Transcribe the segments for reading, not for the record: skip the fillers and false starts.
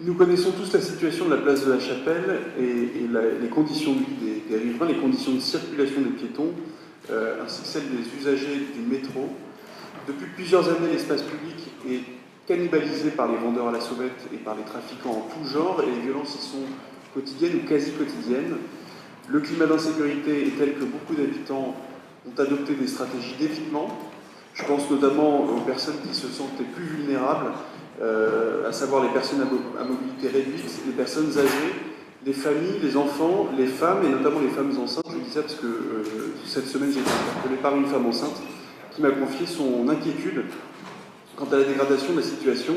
Nous connaissons tous la situation de la place de la Chapelle et les conditions de vie des riverains, les conditions de circulation des piétons, ainsi que celles des usagers du métro. Depuis plusieurs années, l'espace public est cannibalisé par les vendeurs à la sauvette et par les trafiquants en tout genre, et les violences y sont quotidiennes ou quasi quotidiennes. Le climat d'insécurité est tel que beaucoup d'habitants ont adopté des stratégies d'évitement. Je pense notamment aux personnes qui se sentent les plus vulnérables, à savoir les personnes à mobilité réduite, les personnes âgées, les familles, les enfants, les femmes, et notamment les femmes enceintes. Je dis ça parce que cette semaine, j'ai été interpellé par une femme enceinte qui m'a confié son inquiétude quant à la dégradation de la situation.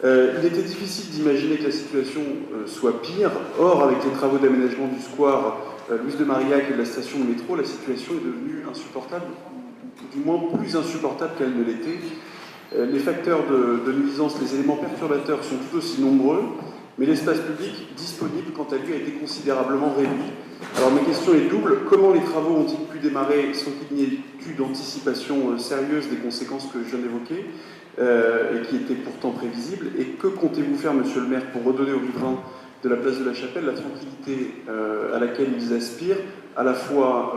Il était difficile d'imaginer que la situation soit pire. Or, avec les travaux d'aménagement du square Louise de Marillac et de la station de métro, la situation est devenue insupportable, ou du moins plus insupportable qu'elle ne l'était. Les facteurs de nuisance, les éléments perturbateurs sont tout aussi nombreux, mais l'espace public disponible, quant à lui, a été considérablement réduit. Alors ma question est double. Comment les travaux ont-ils pu démarrer sans qu'il n'y ait eu d'anticipation sérieuse des conséquences que je viens d'évoquer et qui étaient pourtant prévisibles? Et que comptez-vous faire, monsieur le maire, pour redonner aux riverains de la place de la Chapelle la tranquillité à laquelle ils aspirent, à la fois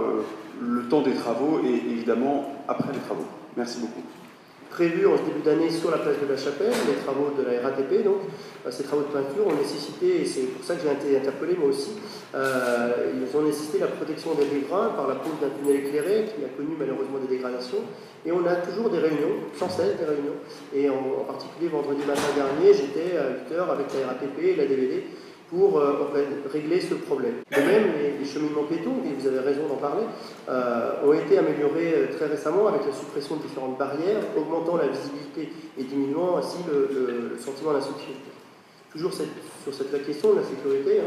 le temps des travaux et évidemment après les travaux? Merci beaucoup. Prévus en ce début d'année sur la place de la Chapelle, les travaux de la RATP, donc ces travaux de peinture ont nécessité, et c'est pour ça que j'ai été interpellé moi aussi, ils ont nécessité la protection des riverains par la pose d'un tunnel éclairé qui a connu malheureusement des dégradations, et on a toujours des réunions, sans cesse des réunions, et en particulier vendredi matin dernier, j'étais à 8h avec la RATP et la DVD pour régler ce problème. De même, les cheminements piétons, et vous avez raison d'en parler, ont été améliorés très récemment avec la suppression de différentes barrières, augmentant la visibilité et diminuant ainsi le sentiment d'insécurité. Toujours sur cette question de la sécurité,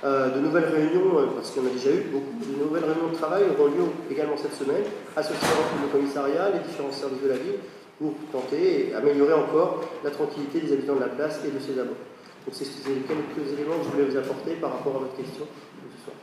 de nouvelles réunions, parce qu'il y en a déjà eu beaucoup, de nouvelles réunions de travail auront lieu également cette semaine, associant le commissariat, les différents services de la ville, pour tenter et améliorer encore la tranquillité des habitants de la place et de ses abords. Donc c'est quelques éléments que je voulais vous apporter par rapport à votre question de ce soir.